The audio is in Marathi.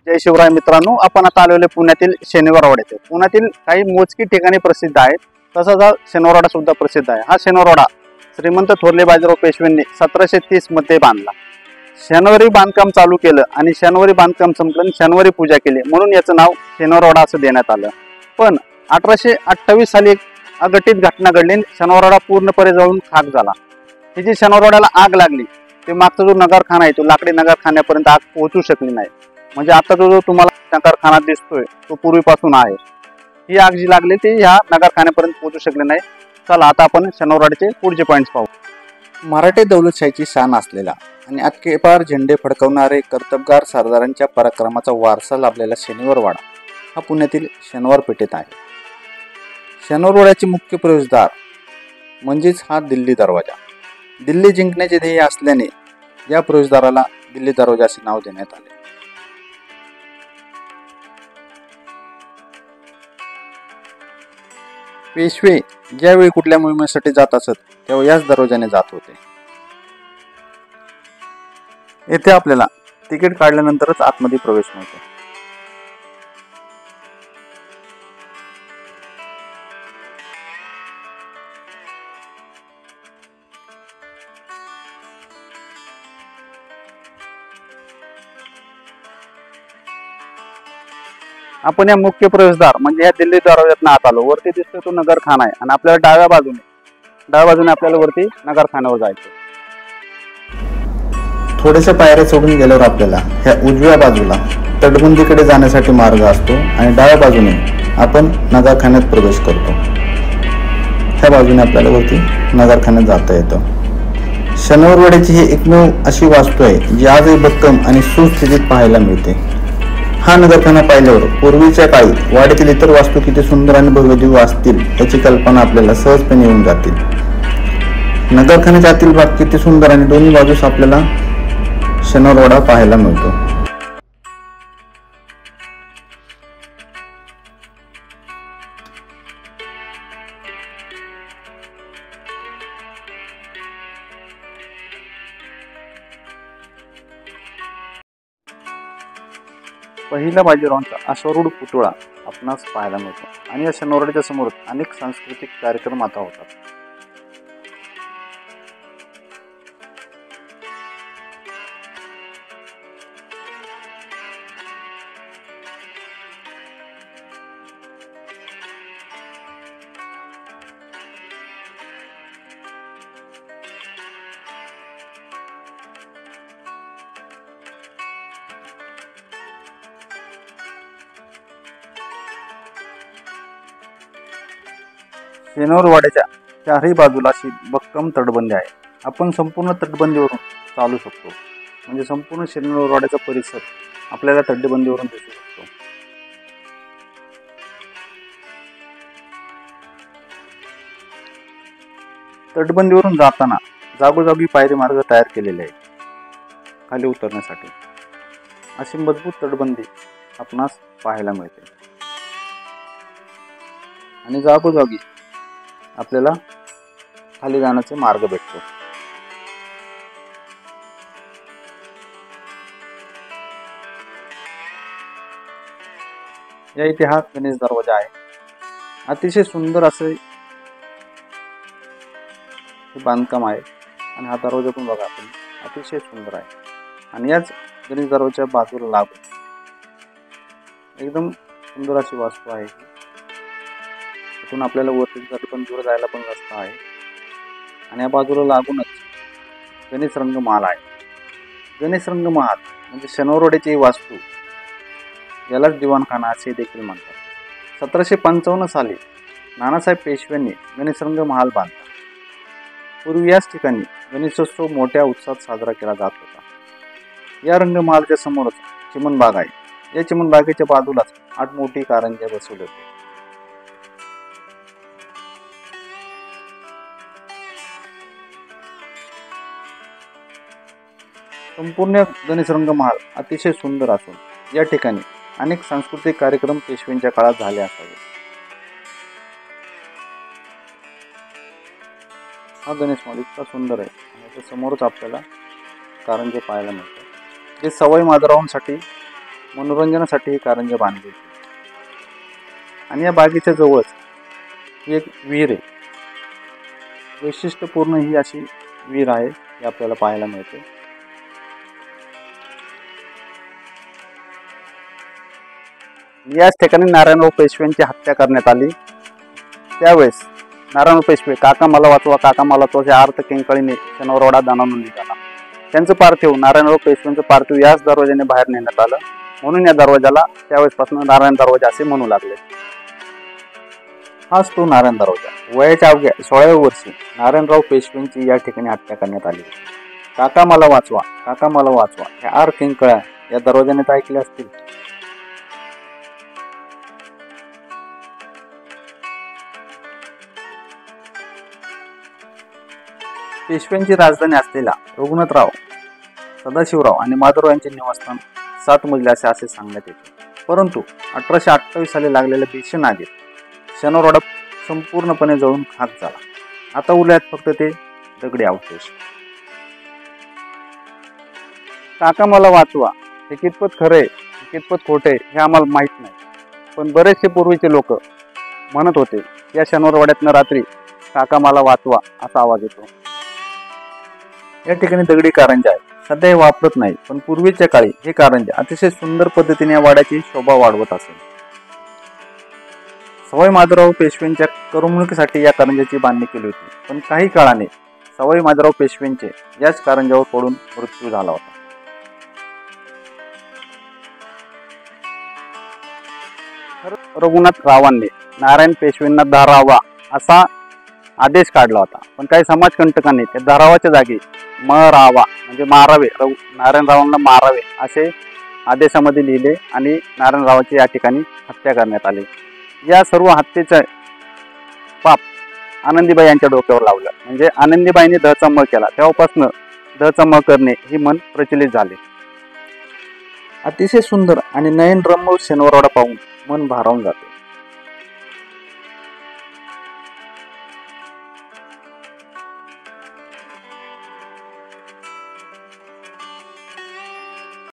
जय शिवराय मित्रांनो, आपण आता आलेले पुण्यातील शनिवारवाडा येथे. पुण्यातील काही मोजकी ठिकाणी प्रसिद्ध आहेत, तसाच हा शनिवारवाडा सुद्धा प्रसिद्ध आहे. हा शनिवारवाडा श्रीमंत थोरले बाजीराव पेशव्यांनी 1730 मध्ये बांधला. शनिवारी बांधकाम चालू केलं आणि शनिवारी बांधकाम संपलं आणि शनिवारी पूजा केली, म्हणून याचं नाव शनिवारवाडा असं देण्यात आलं. पण 1828 साली एक अघटित घटना घडली, शनिवारवाडा पूर्णपणे जळून खाक झाला. ही जी शनिवारवाड्याला आग लागली, ते मागचा जो नगरखाना आहे तो लाकडी नगरखान्यापर्यंत आग पोहोचू शकली नाही. म्हणजे आता जो तुम्हाला नगरखाना दिसतोय तो पूर्वीपासून आहे. ही आग जी लागली ती ह्या नगरखान्यापर्यंत पोहोचू शकली नाही. चला आता आपण शनिवारवाड्याचे पुढचे पॉईंट्स पाहू. मराठी दौलतशाहीची शान असलेला आणि अख्खेपार झेंडे फडकवणारे कर्तबगार सरदारांच्या पराक्रमाचा वारसा लाभलेला शनिवारवाडा हा पुण्यातील शनिवार पेठेत आहे. शनिवारवाड्याचे मुख्य प्रवेशद्वार म्हणजेच हा दिल्ली दरवाजा. दिल्ली जिंकण्याचे ध्येय असल्याने या प्रवेशद्वाराला दिल्ली दरवाजा असे नाव देण्यात आले. पेशवे ज्यावेळी कुठल्या मोहिमेसाठी जात असत तेव्हा याच दरवाजाने जात होते. येथे आपल्याला तिकीट काढल्यानंतरच आतमध्ये प्रवेश मिळतो. आपण या मुख्य प्रवेशद्वार म्हणजे या दिल्ली दरवाज्यातून आत आलो. वरती दिसतोय तो नगरखाना आहे आणि आपल्याला डाव्या बाजूने आपल्याला वरती नगरखान्यावर जायचं. थोड्याशा पायऱ्या सोडून गेल्यावर आपल्याला ह्या उजव्या बाजूला तटबंदीकडे जाण्यासाठी मार्ग असतो आणि डाव्या बाजूने आपण नगरखान्यात प्रवेश करतो. ह्या बाजूने आपल्याला वरती नगरखान्यात जाता येतं. शनिवारवाड्याची ही एकमेव अशी वास्तू आहे जी आजही भक्कम आणि सुस्थितीत पाहायला मिळते. हा नगरखाना पाहिल्यावर पूर्वीच्या काळी वाड्यातील इतर वास्तू किती सुंदर आणि भव्यदिव्य असतील याची कल्पना आपल्याला सहजपणे येऊन जातील. नगरखान्याच्या आतील भाग किती सुंदर आणि दोन्ही बाजूस आपल्याला शनिवारवाडा पाहायला मिळतो. पहिल्या बाजीरावांचा अश्वारूढ पुतळा आपणास पाहायला मिळतो आणि या शनिवारवाड्याच्या समोर अनेक सांस्कृतिक कार्यक्रम आता होतात. शनिवारवाड्याच्या चारही बाजूला अशी भक्कम तटबंदी आहे. आपण संपूर्ण तटबंदीवरून चालू शकतो. म्हणजे संपूर्ण शनिवारवाड्याचा परिसर आपल्याला तटबंदीवरून दिसू शकतो. तटबंदीवरून जाताना जागोजागी पायरी मार्ग तयार केलेले आहेत खाली उतरण्यासाठी. अशी मजबूत तटबंदी आपणास पाहायला मिळते आणि जागोजागी आपल्याला खाली जाण्याचे मार्ग भेटतो. या इथे हा गणेश दरवाजा आहे. अतिशय सुंदर असे बांधकाम आहे आणि हा दरवाजा पण बघा आपण अतिशय सुंदर आहे. आणि याच गणेश दरवाजाच्या बाजूला लागून एकदम सुंदर अशी वास्तू आहे. इथून आपल्याला वरती पण दूर जायला पण रस्ता आहे आणि या बाजूला लागूनच गणेश रंग महाल आहे. गणेश रंग महाल म्हणजे शनिवारवाड्याची वास्तू, यालाच दिवाणखाना असे देखील म्हणतात. 1755 साली नानासाहेब पेशव्यांनी गणेश रंग महाल बांधला. पूर्वी याच ठिकाणी गणेशोत्सव मोठ्या उत्साहात साजरा केला जात होता. या रंगमहालच्या समोरच चिमणबाग आहे. या चिमणबागेच्या बाजूलाच 8 मोठी कारंजे बसवले होते. संपूर्ण गणेश रंग महाल अतिशय सुंदर असून या ठिकाणी अनेक सांस्कृतिक कार्यक्रम पेशव्यांच्या काळात झाले असावे. हा गणेश महाल इतका सुंदर आहे आणि याच्या समोरच आपल्याला कारंजे पाहायला मिळतात. जे सवाई माधवरावांसाठी मनोरंजनासाठी हे कारंजे बांधले होते. आणि या बागेच्या जवळच ही एक विहीर आहे. वैशिष्ट्यपूर्ण ही अशी विहीर आहे, ही आपल्याला पाहायला मिळते. याच ठिकाणी नारायणराव पेशव्यांची हत्या करण्यात आली. त्यावेळेस नारायणराव पेशवे काका मला वाचवा, काका मला वाचवा या अर्थ किंकाळीने शनिवारवाडा दानावून निघाला. त्यांचं पार्थिव नारायणराव पेशव्यांचं पार्थिव याच दरवाजाने बाहेर नेण्यात आलं. म्हणून या दरवाजाला त्यावेळेसपासून नारायण दरवाजा असे म्हणू लागले. हाच तो नारायण दरवाजा. वयाच्या अवघ्या 16व्या वर्षी नारायणराव पेशव्यांची या ठिकाणी हत्या करण्यात आली. काका मला वाचवा, काका मला वाचवा या आर किंकाळ्या या दरवाजाने तर ऐकल्या असतील. पेशव्यांची राजधानी असलेल्या रघुनाथराव, सदाशिवराव आणि माधवराव यांचे निवासस्थान 7 मजले असे सांगण्यात येते. परंतु 1828 साली लागलेल्या भीषण आगीत शनिवारवाडा संपूर्णपणे जळून खाक झाला. आता उरल्यात फक्त ते दगडी अवशेष. काका मला वाचवा हे कितपत खरे कितपत खोटे हे आम्हाला माहीत नाही, पण बरेचसे पूर्वीचे लोक म्हणत होते या शनिवारवाड्यातनं रात्री काका मला वाचवा असा आवाज येतो. या ठिकाणी दगडी कारंजे आहे. सध्या हे वापरत नाही, पण पूर्वीच्या काळी हे कारंजे अतिशय सुंदर पद्धतीने या वाड्याची शोभा वाढवत असेल. सवाई माधवराव पेशव्यांच्या करमणुकीसाठी या कारंज्याची बांधणी केली होती, पण काही काळाने सवाई माधवराव पेशव्यांचे याच कारंज्यावर पडून मृत्यू झाला होता. रघुनाथरावांनी नारायण पेशव्यांना धारावा असा आदेश काढला होता, पण काही समाजकंटकांनी त्या धारावाच्या जागी मरावा म्हणजे मारावे, नारायणरावांना मारावे असे आदेशामध्ये लिहिले आणि नारायणरावाची या ठिकाणी हत्या करण्यात आली. या सर्व हत्येचं पाप आनंदीबाई यांच्या डोक्यावर लावलं. म्हणजे आनंदीबाईंनी दहचा म केला, तेव्हापासून दहचा म करणे ही मन प्रचलित झाले. अतिशय सुंदर आणि नयनरम्य शनिवारवाडा पाहून मन भारावून जाते.